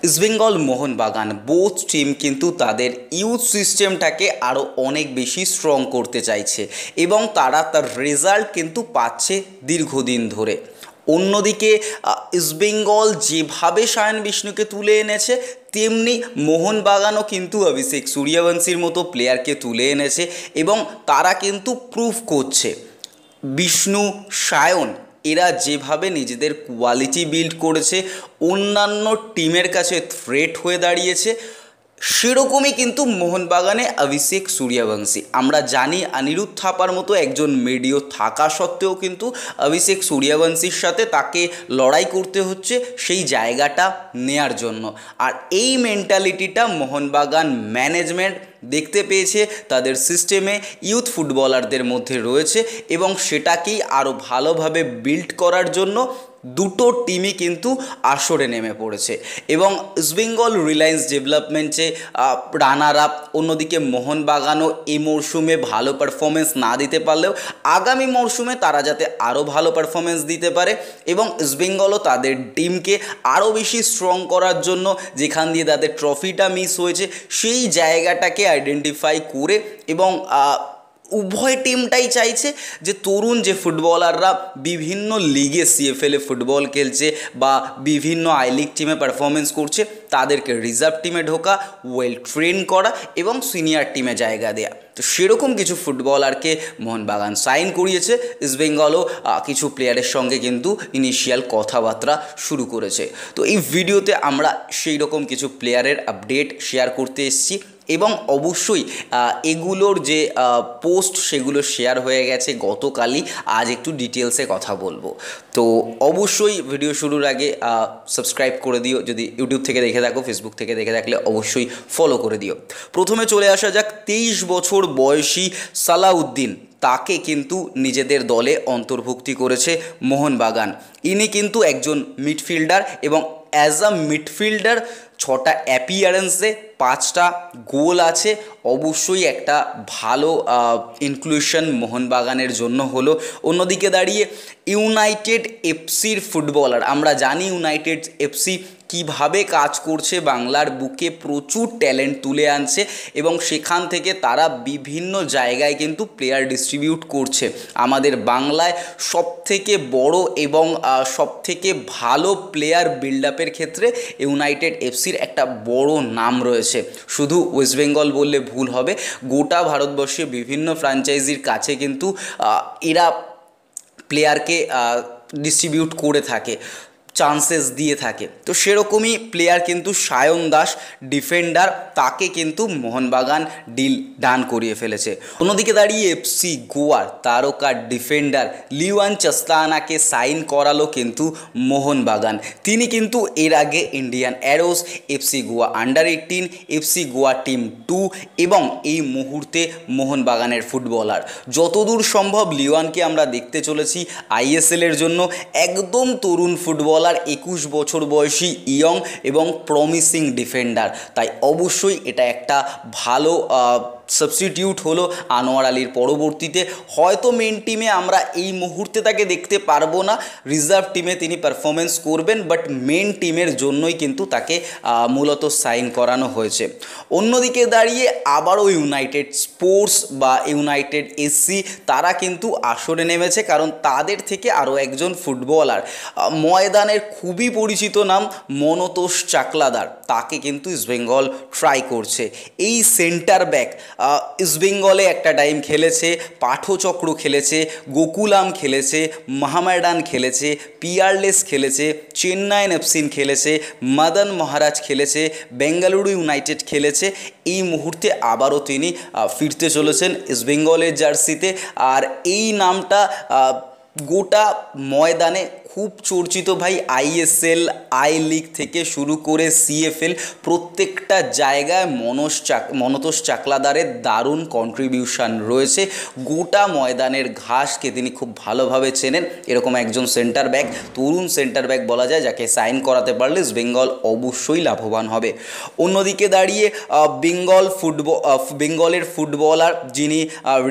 East Bengal Mohun Bagan both team কিন্তু তাদের youth সিস্টেমটাকে আরও অনেক বেশি স্ট্রং করতে চাইছে এবং তারা তার রেজাল্ট কিন্তু পাচ্ছে দীর্ঘদিন ধরে। অন্যদিকে ইস্টবেঙ্গল যেভাবে সায়ন বিষ্ণুকে তুলে এনেছে, তেমনি মোহনবাগানও কিন্তু অভিষেক সূর্যবংশীর মতো প্লেয়ারকে তুলে এনেছে এবং তারা কিন্তু প্রুভ করছে। বিষ্ণু, সায়ন এরা যেভাবে নিজেদের কোয়ালিটি বিল্ড করেছে, অন্যান্য টিমের কাছে থ্রেট হয়ে দাঁড়িয়েছে, সেরকমই কিন্তু মোহনবাগানে অভিষেক সূর্যবংশী। আমরা জানি অনিরুদ্ধ থাপার মতো একজন মিডিও থাকা সত্ত্বেও কিন্তু অভিষেক সূর্যবংশীর সাথে তাকে লড়াই করতে হচ্ছে সেই জায়গাটা নেয়ার জন্য। আর এই মেন্টালিটিটা মোহনবাগান ম্যানেজমেন্ট দেখতে পেয়েছে, তাদের সিস্টেমে ইউথ ফুটবলারদের মধ্যে রয়েছে এবং সেটাকেই আরও ভালোভাবে বিল্ড করার জন্য দুটো টিমই কিন্তু আসরে নেমে পড়েছে। এবং ইস্টবেঙ্গল রিলায়েন্স ডেভেলপমেন্টে রানার আপ, অন্যদিকে মোহনবাগানও এই মরশুমে ভালো পারফরমেন্স না দিতে পারলেও আগামী মরশুমে তারা যাতে আরও ভালো পারফরমেন্স দিতে পারে এবং ইস্টবেঙ্গলও তাদের টিমকে আরও বেশি স্ট্রং করার জন্য যেখান দিয়ে তাদের ট্রফিটা মিস হয়েছে সেই জায়গাটাকে আইডেন্টিফাই করে এবং উভয় টিমটাই চাইছে যে তরুণ যে ফুটবলাররা বিভিন্ন লিগে সিএফএলে ফুটবল খেলছে বা বিভিন্ন আই লিগ টিমে পারফরমেন্স করছে, তাদেরকে রিজার্ভ টিমে ঢোকা, ওয়েল ট্রেন করা এবং সিনিয়র টিমে জায়গা দেওয়া। তো সেরকম কিছু ফুটবলারকে মোহনবাগান সাইন করিয়েছে। ইস্টবেঙ্গলও কিছু প্লেয়ারের সঙ্গে কিন্তু ইনিশিয়াল কথাবার্তা শুরু করেছে। তো এই ভিডিওতে আমরা সেই রকম কিছু প্লেয়ারের আপডেট শেয়ার করতে এসেছি এবং অবশ্যই এগুলোর যে পোস্ট সেগুলো শেয়ার হয়ে গেছে গতকালই, আজ একটু ডিটেলসে কথা বলবো। তো অবশ্যই ভিডিও শুরুর আগে সাবস্ক্রাইব করে দিও, যদি ইউটিউব থেকে দেখে থাকো, ফেসবুক থেকে দেখে থাকলে অবশ্যই ফলো করে দিও। প্রথমে চলে আসা যাক 23 বছর বয়সী সালাউদ্দিন, তাকে কিন্তু নিজেদের দলে অন্তর্ভুক্তি করেছে মোহনবাগান। ইনি কিন্তু একজন মিডফিল্ডার এবং অ্যাজ আ মিডফিল্ডার 6টা অ্যাপিয়ারেন্সে 5টা গোল আছে। অবশ্যই একটা ভালো ইনক্লুশন মোহনবাগানের জন্য হলো। অন্যদিকে দাঁড়িয়ে ইউনাইটেড এফসির ফুটবলার, আমরা জানি ইউনাইটেড এফসি কিভাবে কাজ করছে, বাংলার বুকে প্রচুর ট্যালেন্ট তুলে আনছে এবং সেখান থেকে তারা বিভিন্ন জায়গায় কিন্তু প্লেয়ার ডিস্ট্রিবিউট করছে। আমাদের বাংলায় সবথেকে বড় এবং সবথেকে ভালো প্লেয়ার বিল্ড আপের ক্ষেত্রে ইউনাইটেড এফসির একটা বড় নাম রয়েছে। শুধু ওয়েস্ট বেঙ্গল বললে ভুল হবে, গোটা ভারতবর্ষে বিভিন্ন ফ্র্যাঞ্চাইজির কাছে কিন্তু এরা প্লেয়ারকে ডিস্ট্রিবিউট করে থাকে, চান্সেস দিয়ে থাকে। তো সেরকমই প্লেয়ার কিন্তু সায়ন দাস, ডিফেন্ডার, তাকে কিন্তু মোহনবাগান ডিল ডান করিয়ে ফেলেছে। অন্যদিকে দাঁড়িয়ে এফসি গোয়ার তারকা ডিফেন্ডার লিওয়ান চাস্তানাকে সাইন করালো কিন্তু মোহনবাগান। তিনি কিন্তু এর আগে Indian Arrows, FC Goa under eighteen, FC Goa team 2 এবং এই মুহূর্তে মোহনবাগানের ফুটবলার। যতদূর সম্ভব লিওয়ানকে আমরা দেখতে চলেছি আইএসএলের জন্য। একদম তরুণ ফুটবলার, 21 বছর বয়সী, ইয়ং এবং প্রমিসিং ডিফেন্ডার। তাই অবশ্যই এটা একটা ভালো সাবস্টিটিউট হলো আনোয়ার আলীর পরবর্তীতে। হয়তো মেন টিমে আমরা এই মুহূর্তে তাকে দেখতে পারবো না, রিজার্ভ টিমে তিনি পারফরমেন্স করবেন, বাট মেন টিমের জন্যই কিন্তু তাকে মূলত সাইন করানো হয়েছে। অন্যদিকে দাঁড়িয়ে আবারও ইউনাইটেড স্পোর্টস বা ইউনাইটেড এসসি তারা কিন্তু আসরে নেমেছে, কারণ তাদের থেকে আরও একজন ফুটবলার, ময়দানের খুবই পরিচিত নাম মনতোষ চাকলাদার, তাকে কিন্তু ইস্টবেঙ্গল ট্রাই করছে। এই সেন্টার ব্যাক ইস্টবেঙ্গলে একটা টাইম খেলেছে, পাঠচক্র খেলেছে, গোকুলাম খেলেছে, মাহমেডান খেলেছে, পিয়ারলেস খেলেছে, চেন্নাইন এফসি খেলেছে, মদন মহারাজ খেলেছে, বেঙ্গালুরু ইউনাইটেড খেলেছে। এই মুহূর্তে আবারও তিনি ফিরতে চলেছেন ইস্টবেঙ্গলের জার্সিতে। আর এই নামটা গোটা ময়দানে খুব চর্চিত ভাই। আইএসএল, আই লিগ থেকে শুরু করে সিএফএল প্রত্যেকটা জায়গায় মনতোষ চাকলাদারের দারুণ কন্ট্রিবিউশন রয়েছে। গোটা ময়দানের ঘাসকে তিনি খুব ভালোভাবে চেনেন। এরকম একজন সেন্টার ব্যাক, তরুণ সেন্টার ব্যাক বলা যায়, যাকে সাইন করাতে পারলে বেঙ্গল অবশ্যই লাভবান হবে। অন্যদিকে দাঁড়িয়ে বেঙ্গলের ফুটবলার যিনি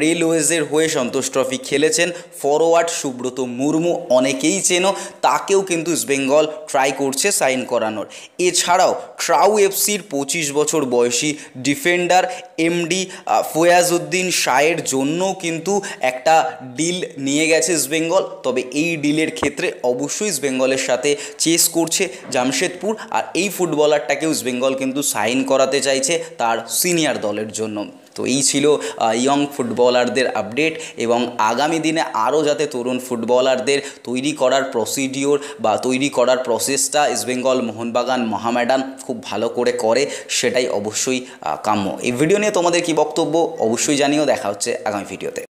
রেলওয়েজের হয়ে সন্তোষ ট্রফি খেলেছেন, ফরওয়ার্ড সুব্রত মুর্মু, অনেকেই চেনো। তাকেও কিন্তু ইস্টবেঙ্গল ট্রাই করছে সাইন করানোর। এছাড়াও ট্রাউ এফসির 25 বছর বয়সী ডিফেন্ডার এমডি ফয়াজউদ্দিন শাহের জন্যও কিন্তু একটা ডিল নিয়ে গেছে ইস্টবেঙ্গল। তবে এই ডিলের ক্ষেত্রে অবশ্যই ইস্টবেঙ্গলের সাথে চেস করছে জামশেদপুর, আর এই ফুটবলারটাকেও ইস্টবেঙ্গল কিন্তু সাইন করাতে চাইছে তার সিনিয়র দলের জন্য। তো এই ছিল ইয়ং ফুটবলারদের আপডেট, এবং আগামী দিনে আরও যাতে তরুণ ফুটবলারদের তৈরি করার প্রসিডিওর বা তৈরি করার প্রসেসটা ইস্টবেঙ্গল, মোহনবাগান, মোহামেডান খুব ভালো করে সেটাই অবশ্যই কাম্য। এই ভিডিও নিয়ে তোমাদের কী বক্তব্য অবশ্যই জানিও। দেখা হচ্ছে আগামী ভিডিওতে।